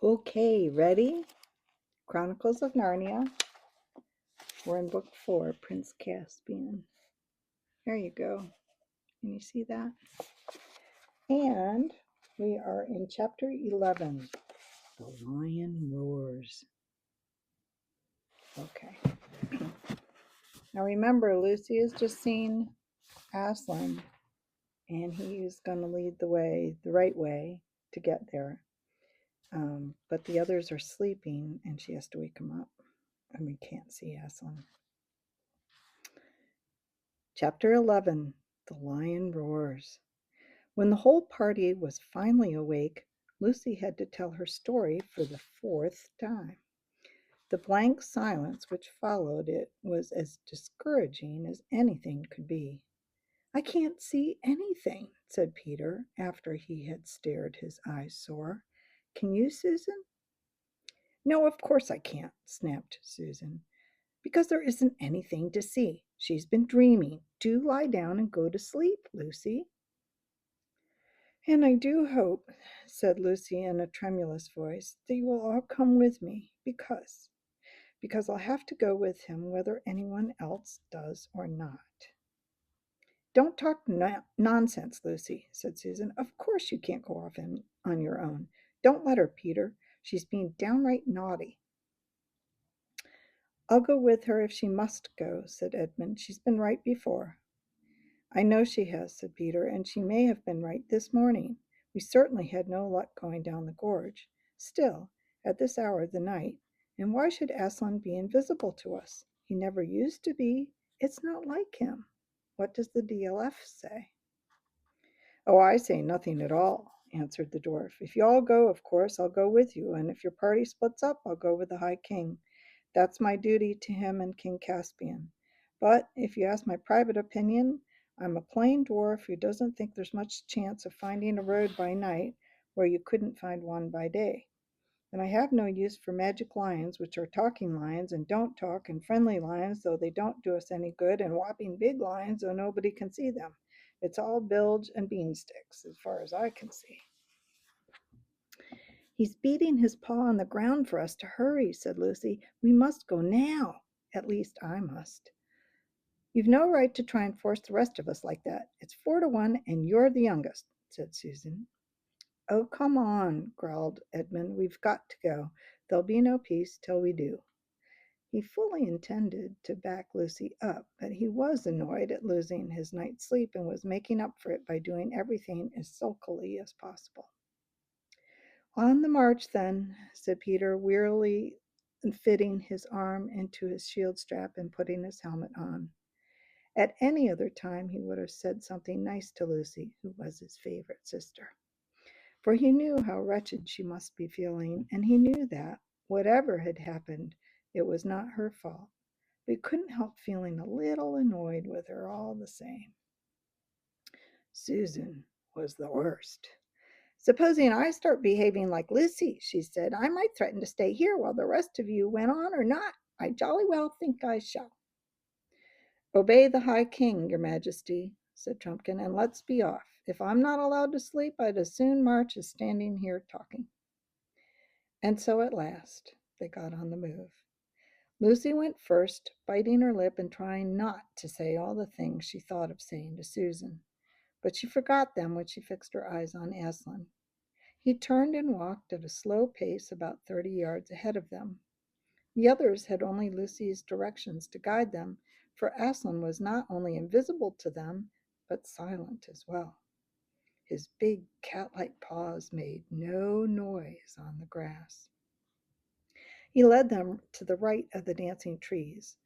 Okay, ready? Chronicles of Narnia. We're in book 4, Prince Caspian. There you go. Can you see that? And we are in chapter 11. The Lion Roars. Okay. Now remember, Lucy has just seen Aslan, and he's going to lead the way, the right way, to get there. But the others are sleeping, and she has to wake them up. And we can't see Aslan. Chapter 11. The Lion Roars. When the whole party was finally awake, Lucy had to tell her story for the 4th time. The blank silence which followed it was as discouraging as anything could be. "I can't see anything," said Peter, after he had stared his eyes sore. "Can you, Susan?" "No, of course I can't," snapped Susan, "because there isn't anything to see. She's been dreaming. Do lie down and go to sleep, Lucy." "And I do hope," said Lucy in a tremulous voice, "that you will all come with me, because I'll have to go with him whether anyone else does or not." "Don't talk nonsense, Lucy," said Susan. "Of course you can't go off on your own. Don't let her, Peter. She's being downright naughty." "I'll go with her if she must go," said Edmund. "She's been right before." "I know she has," said Peter, "and she may have been right this morning. We certainly had no luck going down the gorge. Still, at this hour of the night, and why should Aslan be invisible to us? He never used to be. It's not like him. What does the DLF say?" "Oh, I say nothing at all," answered the dwarf. "If you all go, of course I'll go with you, and if your party splits up, I'll go with the High King. That's my duty to him and King Caspian. But if you ask my private opinion, I'm a plain dwarf who doesn't think there's much chance of finding a road by night where you couldn't find one by day. And I have no use for magic lions, which are talking lions and don't talk, and friendly lions, though they don't do us any good, and whopping big lions, though nobody can see them. It's all bilge and beansticks, as far as I can see." "He's beating his paw on the ground for us to hurry," said Lucy. "We must go now. At least I must." "You've no right to try and force the rest of us like that. It's 4-1, and you're the youngest," said Susan. "Oh, come on," growled Edmund. "We've got to go. There'll be no peace till we do." He fully intended to back Lucy up, but he was annoyed at losing his night's sleep and was making up for it by doing everything as sulkily as possible. "On the march, then," said Peter, wearily fitting his arm into his shield strap and putting his helmet on. At any other time he would have said something nice to Lucy, who was his favorite sister. For he knew how wretched she must be feeling, and he knew that, whatever had happened, it was not her fault. But he couldn't help feeling a little annoyed with her all the same. Susan was the worst. "Supposing I start behaving like Lucy," she said, "I might threaten to stay here while the rest of you went on or not. I jolly well think I shall." "Obey the High King, your Majesty," said Trumpkin, "and let's be off. If I'm not allowed to sleep, I'd as soon march as standing here talking." And so at last they got on the move. Lucy went first, biting her lip and trying not to say all the things she thought of saying to Susan. But she forgot them when she fixed her eyes on Aslan. He turned and walked at a slow pace about 30 yards ahead of them. The others had only Lucy's directions to guide them, for Aslan was not only invisible to them, but silent as well. His big cat-like paws made no noise on the grass. He led them to the right of the dancing trees.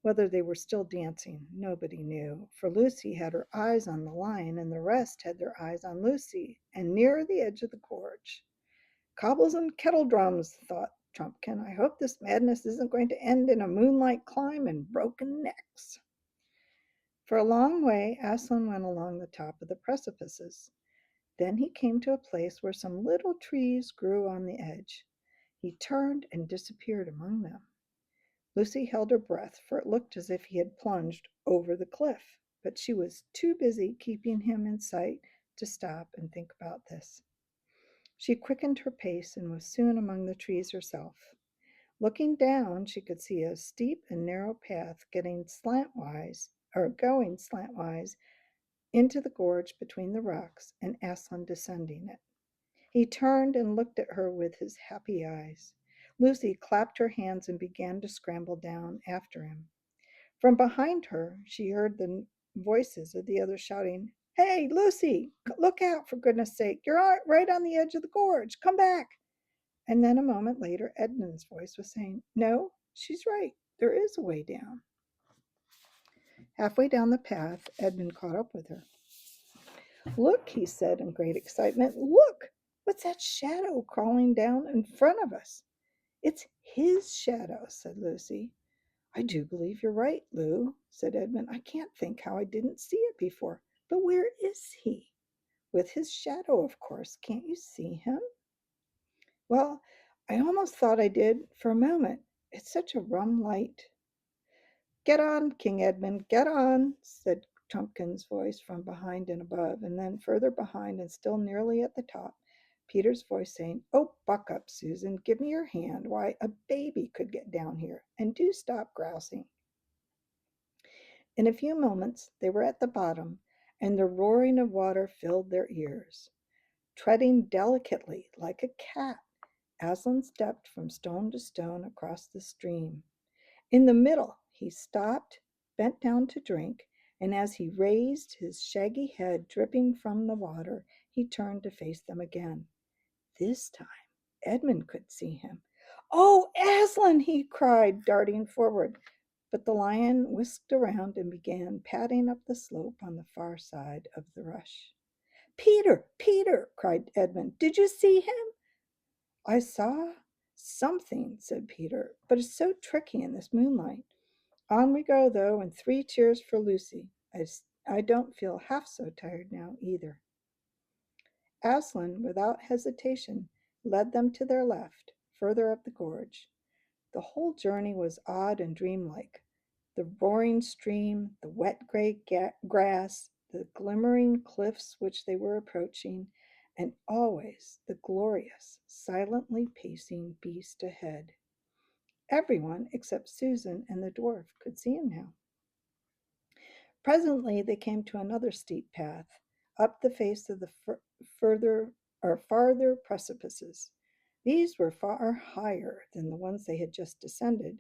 Whether they were still dancing, nobody knew, for Lucy had her eyes on the lion, and the rest had their eyes on Lucy, and nearer the edge of the gorge. "Cobbles and kettle drums," thought Trumpkin. "I hope this madness isn't going to end in a moonlight climb and broken necks." For a long way Aslan went along the top of the precipices. Then he came to a place where some little trees grew on the edge. He turned and disappeared among them. Lucy held her breath, for it looked as if he had plunged over the cliff, but she was too busy keeping him in sight to stop and think about this. She quickened her pace and was soon among the trees herself. Looking down, she could see a steep and narrow path going slantwise into the gorge between the rocks, and Aslan descending it. He turned and looked at her with his happy eyes. Lucy clapped her hands and began to scramble down after him. From behind her, she heard the voices of the others shouting, "Hey, Lucy, look out, for goodness sake. You're right on the edge of the gorge. Come back." And then a moment later, Edmund's voice was saying, "No, she's right. There is a way down." Halfway down the path, Edmund caught up with her. "Look," he said in great excitement. "Look! What's that shadow crawling down in front of us?" "It's his shadow," said Lucy. "I do believe you're right, Lou," said Edmund. "I can't think how I didn't see it before. But where is he?" "With his shadow, of course. Can't you see him?" "Well, I almost thought I did for a moment. It's such a rum light." "Get on, King Edmund, get on," said Trumpkin's voice from behind and above, and then further behind and still nearly at the top, Peter's voice saying, "Oh, buck up, Susan, give me your hand. Why, a baby could get down here. And do stop grousing." In a few moments they were at the bottom, and the roaring of water filled their ears. Treading delicately like a cat, Aslan stepped from stone to stone across the stream. In the middle, he stopped, bent down to drink, and as he raised his shaggy head dripping from the water, he turned to face them again. This time, Edmund could see him. "Oh, Aslan!" he cried, darting forward. But the lion whisked around and began padding up the slope on the far side of the rush. "Peter, Peter!" cried Edmund. "Did you see him?" "I saw something," said Peter, "but it's so tricky in this moonlight. On we go, though, and 3 cheers for Lucy. I don't feel half so tired now, either." Aslan, without hesitation, led them to their left, further up the gorge. The whole journey was odd and dreamlike. The roaring stream, the wet gray grass, the glimmering cliffs which they were approaching, and always the glorious, silently pacing beast ahead. Everyone except Susan and the dwarf could see him now. Presently they came to another steep path, up the face of the farther precipices. These were far higher than the ones they had just descended,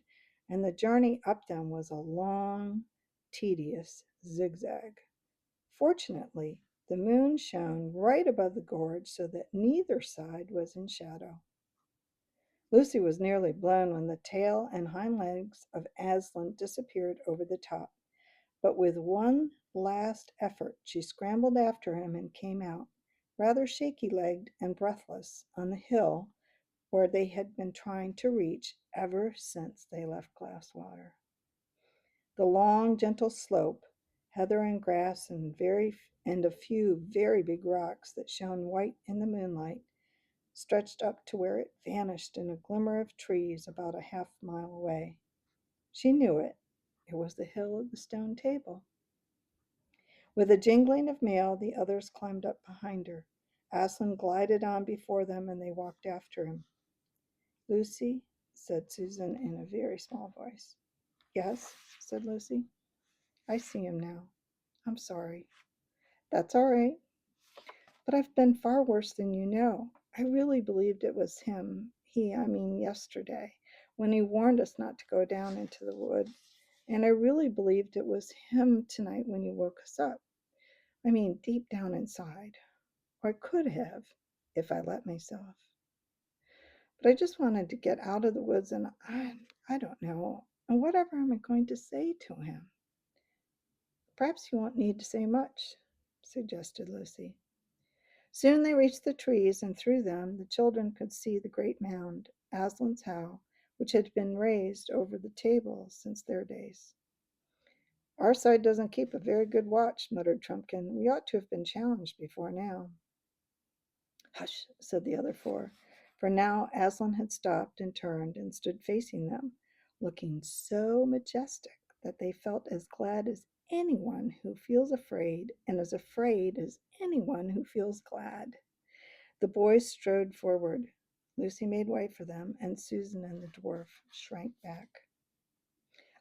and the journey up them was a long, tedious zigzag. Fortunately, the moon shone right above the gorge so that neither side was in shadow. Lucy was nearly blown when the tail and hind legs of Aslan disappeared over the top. But with one last effort, she scrambled after him and came out, rather shaky-legged and breathless, on the hill where they had been trying to reach ever since they left Glasswater. The long, gentle slope, heather and grass and a few very big rocks that shone white in the moonlight, stretched up to where it vanished in a glimmer of trees about a half-mile away. She knew it. It was the hill of the stone table. With a jingling of mail, the others climbed up behind her. Aslan glided on before them, and they walked after him. "Lucy," said Susan in a very small voice. "Yes," said Lucy. "I see him now. I'm sorry." "That's all right. But I've been far worse than you know. I really believed it was him, yesterday, when he warned us not to go down into the wood. And I really believed it was him tonight when you woke us up. Deep down inside. Or I could have, if I let myself. But I just wanted to get out of the woods, and I don't know. And whatever am I going to say to him?" "Perhaps you won't need to say much," suggested Lucy. Soon they reached the trees, and through them the children could see the great mound, Aslan's house, which had been raised over the table since their days. "Our side doesn't keep a very good watch," muttered Trumpkin. "We ought to have been challenged before now." "Hush," said the other 4, for now Aslan had stopped and turned and stood facing them, looking so majestic that they felt as glad as anyone who feels afraid and as afraid as anyone who feels glad. The boys strode forward. Lucy made way for them, and Susan and the dwarf shrank back.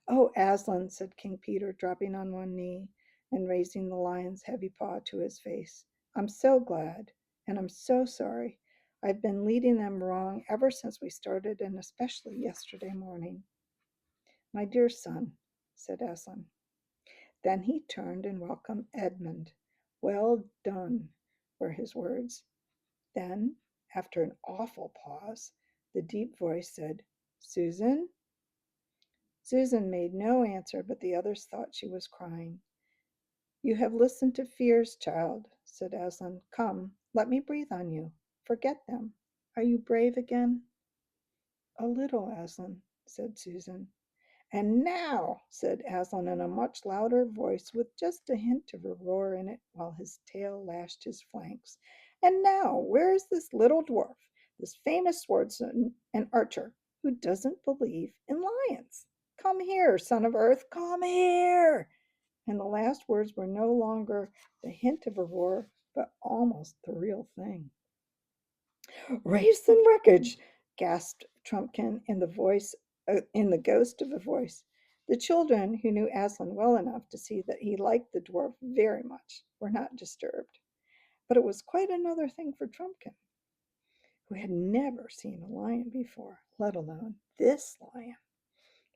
"Oh, Aslan," said King Peter, dropping on one knee and raising the lion's heavy paw to his face. "I'm so glad, and I'm so sorry. I've been leading them wrong ever since we started, and especially yesterday morning." "My dear son," said Aslan. Then he turned and welcomed Edmund. "Well done," were his words. Then, after an awful pause, the deep voice said, "Susan?" Susan made no answer, but the others thought she was crying. "You have listened to fears, child," said Aslan. "Come, let me breathe on you. Forget them. Are you brave again?" "A little, Aslan," said Susan. "And now," said Aslan in a much louder voice with just a hint of a roar in it while his tail lashed his flanks, "and now, where is this little dwarf, this famous swordsman and archer, who doesn't believe in lions? Come here, son of earth, come here!" And the last words were no longer the hint of a roar, but almost the real thing. "Race and wreckage!" gasped Trumpkin in the ghost of a voice. The children, who knew Aslan well enough to see that he liked the dwarf very much, were not disturbed. But it was quite another thing for Trumpkin, who had never seen a lion before, let alone this lion.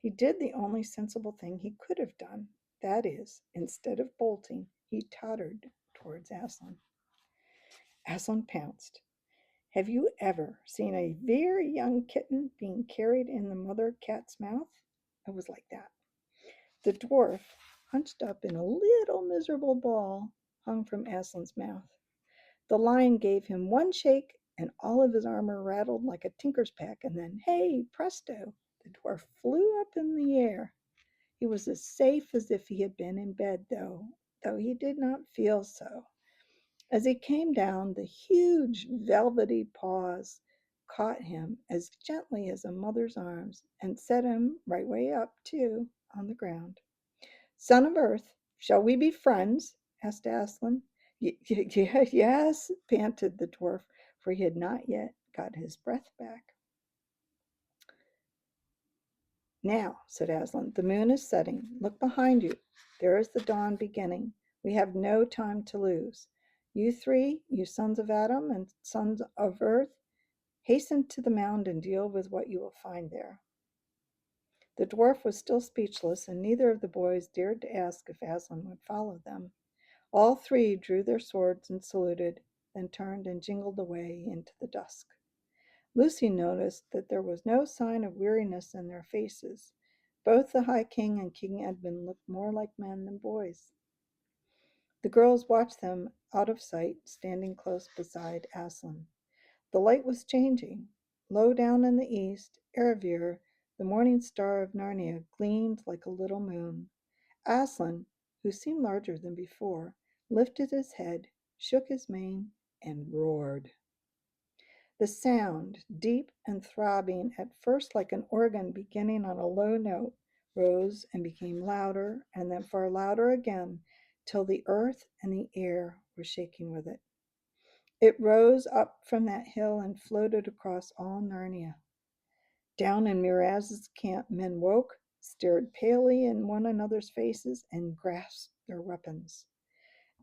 He did the only sensible thing he could have done. That is, instead of bolting, he tottered towards Aslan. Aslan pounced. Have you ever seen a very young kitten being carried in the mother cat's mouth? It was like that. The dwarf, hunched up in a little miserable ball, hung from Aslan's mouth. The lion gave him one shake, and all of his armor rattled like a tinker's pack, and then, hey, presto, the dwarf flew up in the air. He was as safe as if he had been in bed, though he did not feel so. As he came down, the huge velvety paws caught him as gently as a mother's arms and set him right way up, too, on the ground. "Son of Earth, shall we be friends?" asked Aslan. Yes," panted the dwarf, for he had not yet got his breath back. "Now," said Aslan, "the moon is setting. Look behind you. There is the dawn beginning. We have no time to lose. You three, you sons of Adam and sons of Earth, hasten to the mound and deal with what you will find there." The dwarf was still speechless, and neither of the boys dared to ask if Aslan would follow them. All three drew their swords and saluted, then turned and jingled away into the dusk. Lucy noticed that there was no sign of weariness in their faces. Both the High King and King Edmund looked more like men than boys. The girls watched them out of sight, standing close beside Aslan. The light was changing. Low down in the east, Erebir, the morning star of Narnia, gleamed like a little moon. Aslan, who seemed larger than before, lifted his head, shook his mane, and roared. The sound, deep and throbbing, at first like an organ beginning on a low note, rose and became louder, and then far louder again, till the earth and the air were shaking with it. It rose up from that hill and floated across all Narnia. Down in Miraz's camp, men woke, stared palely in one another's faces, and grasped their weapons.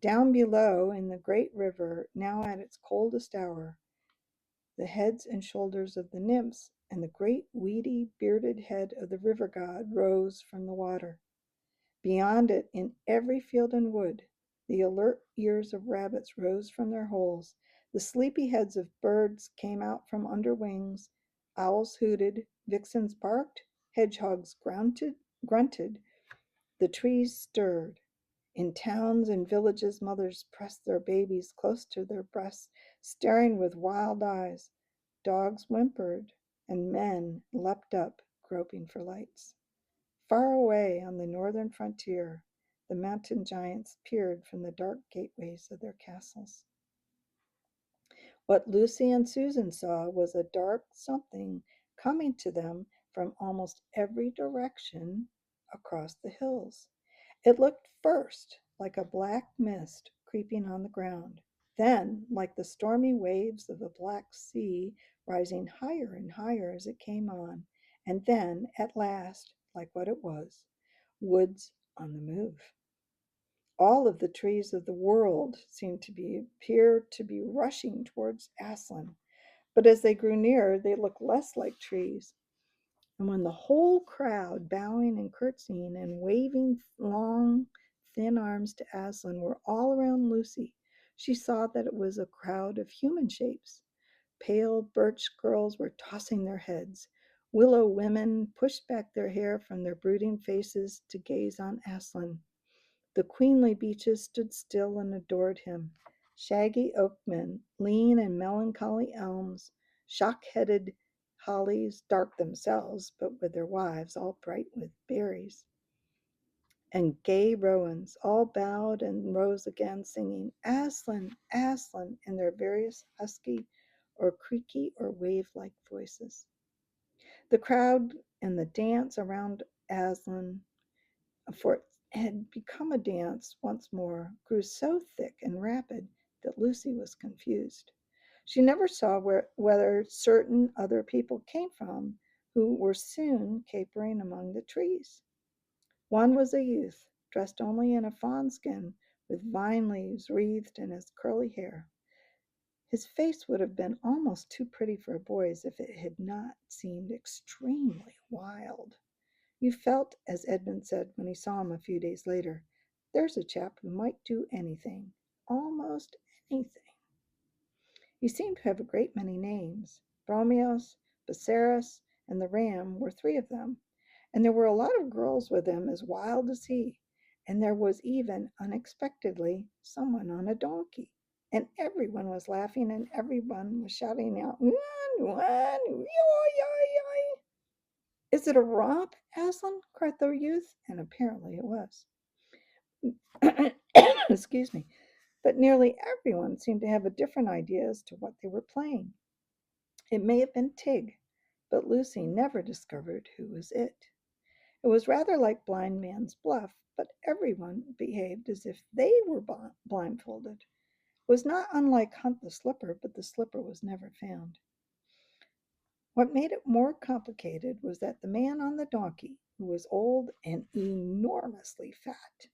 Down below, in the great river, now at its coldest hour, the heads and shoulders of the nymphs and the great weedy, bearded head of the river god rose from the water. Beyond it, in every field and wood, the alert ears of rabbits rose from their holes, the sleepy heads of birds came out from under wings, owls hooted, vixens barked, hedgehogs grunted, the trees stirred. In towns and villages, mothers pressed their babies close to their breasts, staring with wild eyes. Dogs whimpered, and men leapt up, groping for lights. Far away on the northern frontier, the mountain giants peered from the dark gateways of their castles. What Lucy and Susan saw was a dark something coming to them from almost every direction across the hills. It looked first like a black mist creeping on the ground. Then, like the stormy waves of the Black Sea, rising higher and higher as it came on, and then, at last, like what it was, woods on the move. All of the trees of the world seemed to appear to be rushing towards Aslan, but as they grew nearer, they looked less like trees. And when the whole crowd, bowing and curtsying and waving long, thin arms to Aslan, were all around Lucy, she saw that it was a crowd of human shapes. Pale birch girls were tossing their heads. Willow women pushed back their hair from their brooding faces to gaze on Aslan. The queenly beeches stood still and adored him. Shaggy oakmen, lean and melancholy elms, shock-headed hollies, dark themselves, but with their wives all bright with berries, and gay rowans, all bowed and rose again, singing Aslan, Aslan, in their various husky or creaky or wave-like voices. The crowd and the dance around Aslan, for it had become a dance once more, grew so thick and rapid that Lucy was confused. She never saw whether certain other people came from, who were soon capering among the trees. One was a youth, dressed only in a fawn skin, with vine leaves wreathed in his curly hair. His face would have been almost too pretty for a boy's if it had not seemed extremely wild. You felt, as Edmund said when he saw him a few days later, there's a chap who might do anything, almost anything. He seemed to have a great many names. Bromios, Buceras, and the Ram were three of them, and there were a lot of girls with him as wild as he, and there was even, unexpectedly, someone on a donkey. And everyone was laughing and everyone was shouting out, "One, one, yoy, yoy, yoy." "Is it a romp, Aslan?" cried the youth, and apparently it was. Excuse me. But nearly everyone seemed to have a different idea as to what they were playing. It may have been Tig, but Lucy never discovered who was it. It was rather like blind man's bluff, but everyone behaved as if they were blindfolded. It was not unlike Hunt the Slipper, but the slipper was never found. What made it more complicated was that the man on the donkey, who was old and enormously fat,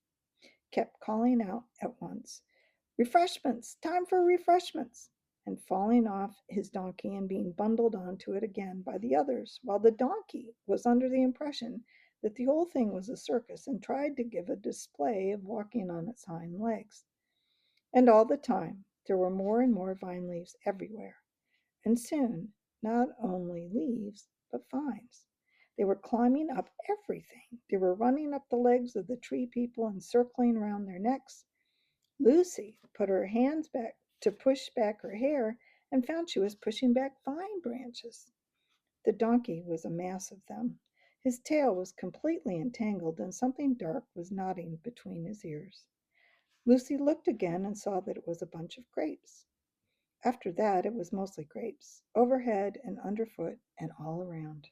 kept calling out at once, "Refreshments! Time for refreshments!" and falling off his donkey and being bundled onto it again by the others, while the donkey was under the impression that the whole thing was a circus and tried to give a display of walking on its hind legs. And all the time there were more and more vine leaves everywhere, and soon not only leaves, but vines. They were climbing up everything. They were running up the legs of the tree people and circling around their necks. Lucy put her hands back to push back her hair and found she was pushing back vine branches. The donkey was a mass of them. His tail was completely entangled, and something dark was nodding between his ears. Lucy looked again and saw that it was a bunch of grapes. After that, it was mostly grapes, overhead and underfoot and all around.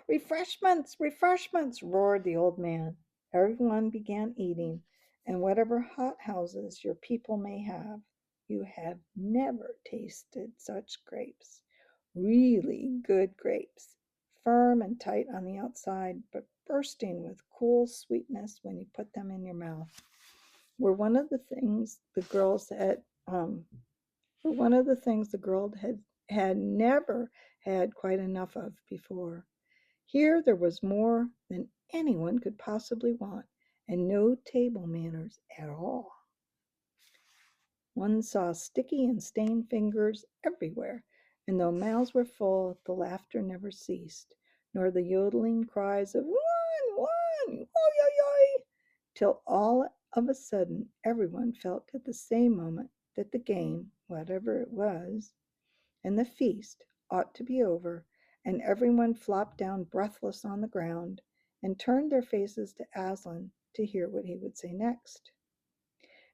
"Refreshments! Refreshments!" roared the old man. Everyone began eating, and whatever hot houses your people may have, you have never tasted such grapes. Really good grapes, firm and tight on the outside, but bursting with cool sweetness when you put them in your mouth, were one of the things the girls had never had quite enough of before. Here there was more than anyone could possibly want, and no table manners at all. One saw sticky and stained fingers everywhere, and though mouths were full, the laughter never ceased, nor the yodeling cries of "One, one, oi, oi, oi," till all of a sudden everyone felt at the same moment that the game, whatever it was, and the feast ought to be over, and everyone flopped down breathless on the ground and turned their faces to Aslan to hear what he would say next.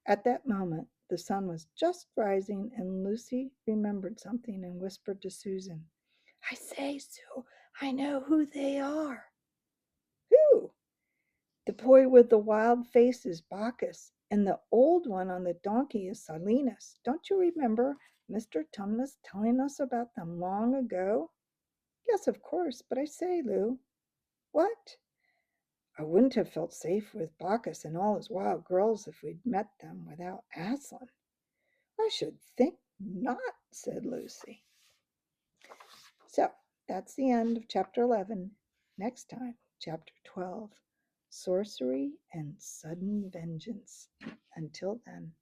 At that moment the sun was just rising, and Lucy remembered something and whispered to Susan, "I say, Sue, I know who they are." "Who?" "The boy with the wild face is Bacchus, And the old one on the donkey is Silenus. Don't you remember Mr. Tumnus telling us about them long ago? Yes, of course, but I say, Lou, what? I wouldn't have felt safe with Bacchus and all his wild girls if we'd met them without Aslan. I should think not, said Lucy. So that's the end of chapter 11. Next time, chapter 12, Sorcery and Sudden Vengeance. Until then.